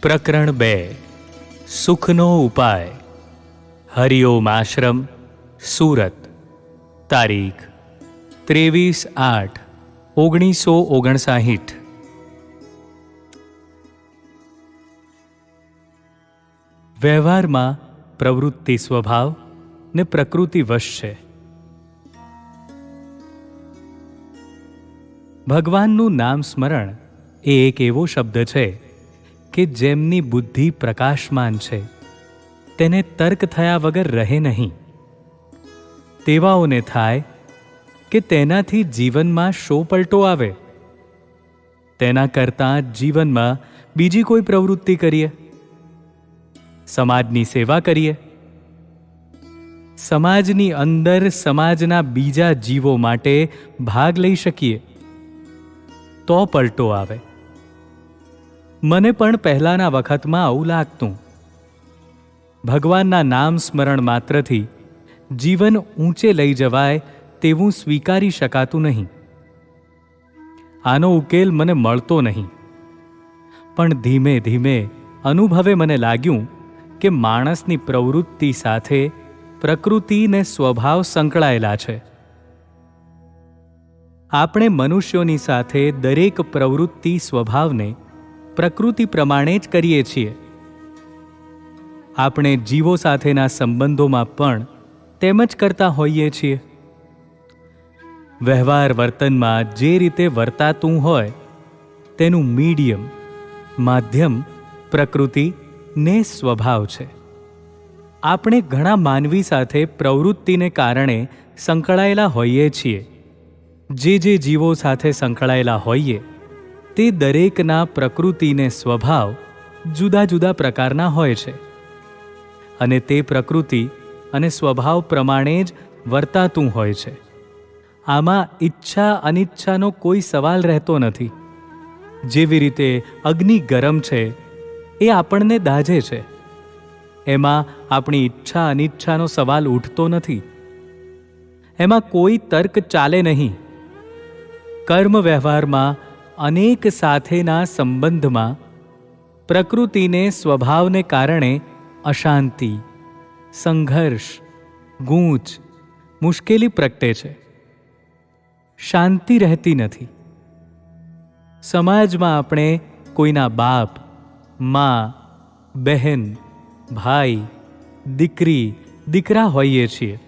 પ્રકરણ 2 સુખનો ઉપાય. હરિઓમ આશ્રમ, સુરત. તારીખ 23/8/1959. વ્યવહારમાં પ્રવૃત્તિ સ્વભાવ ને પ્રકૃતિ વશ છે. ભગવાનનું નામ સ્મરણ એ એક એવો શબ્દ છે કે જેમની બુદ્ધિ પ્રકાશમાન છે તેને તર્ક થયા વગર રહે નહીં. તેવાઓને થાય કે તેનાથી જીવનમાં શો પલટો આવે. તેના કરતાં જીવનમાં બીજી કોઈ પ્રવૃત્તિ કરીએ, સમાજની સેવા કરીએ, સમાજની અંદર સમાજના બીજા જીવો માટે ભાગ લઈ શકીએ તો પલટો આવે. મને પણ પહેલાના વખતમાં આવું લાગતું. ભગવાનના નામ સ્મરણ માત્રથી જીવન ઊંચે લઈ જવાય તેવું સ્વીકારી શકાતું નહીં. આનો ઉકેલ મને મળતો નહીં. પણ ધીમે ધીમે અનુભવે મને લાગ્યું કે માણસની પ્રવૃત્તિ સાથે પ્રકૃતિ ને સ્વભાવ સંકળાયેલા છે. આપણે મનુષ્યોની સાથે દરેક પ્રવૃત્તિ સ્વભાવને પ્રકૃતિ પ્રમાણે જ કરીએ છીએ. આપણે જીવો સાથેના સંબંધોમાં પણ તેમ જ કરતા હોઈએ છીએ. વ્યવહાર વર્તનમાં જે રીતે વર્તાતું હોય તેનું મીડિયમ, માધ્યમ પ્રકૃતિ ને સ્વભાવ છે. આપણે ઘણા માનવી સાથે પ્રવૃત્તિને કારણે સંકળાયેલા હોઈએ છીએ. જે જીવો સાથે સંકળાયેલા હોઈએ તે દરેકના પ્રકૃતિને સ્વભાવ જુદા જુદા પ્રકારના હોય છે અને તે પ્રકૃતિ અને સ્વભાવ પ્રમાણે જ વર્તાતું હોય છે. આમાં ઈચ્છા અનિચ્છાનો કોઈ સવાલ રહેતો નથી. જેવી રીતે અગ્નિ ગરમ છે એ આપણને દાઝે છે, એમાં આપણી ઈચ્છા અનિચ્છાનો સવાલ ઉઠતો નથી. એમાં કોઈ તર્ક ચાલે નહીં. કર્મ વ્યવહારમાં અનેક સાથેના સંબંધમાં પ્રકૃતિને સ્વભાવને કારણે અશાંતિ, સંઘર્ષ, ગૂંચ, મુશ્કેલી પ્રગટે છે. શાંતિ રહેતી નથી. સમાજમાં આપણે કોઈના બાપ, મા, બહેન, ભાઈ, દીકરી, દીકરા હોઈએ છીએ.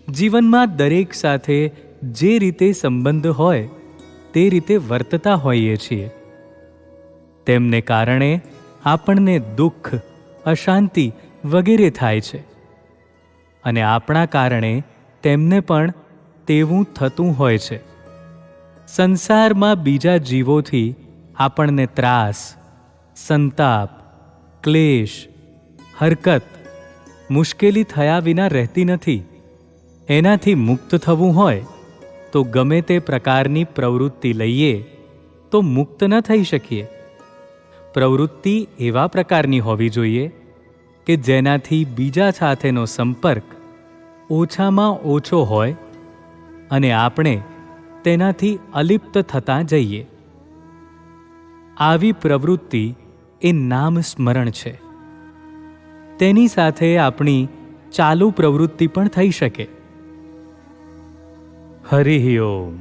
જીવનમાં દરેક સાથે જે રીતે સંબંધ હોય તે રીતે વર્તતા હોઈએ છીએ. તેમને કારણે આપણને દુઃખ, અશાંતિ વગેરે થાય છે અને આપણા કારણે તેમને પણ તેવું થતું હોય છે. સંસારમાં બીજા જીવોથી આપણને ત્રાસ, સંતાપ, ક્લેશ, હરકત, મુશ્કેલી થયા વિના રહેતી નથી. એનાથી મુક્ત થવું હોય તો ગમે તે પ્રકારની પ્રવૃત્તિ લઈએ તો મુક્ત ન થઈ શકીએ. પ્રવૃત્તિ એવા પ્રકારની હોવી જોઈએ કે જેનાથી બીજા સાથેનો સંપર્ક ઓછામાં ઓછો હોય અને આપણે તેનાથી અલિપ્ત થતા જઈએ. આવી પ્રવૃત્તિ એ નામ સ્મરણ છે. તેની સાથે આપણી ચાલુ પ્રવૃત્તિ પણ થઈ શકે. હરિ ઓમ.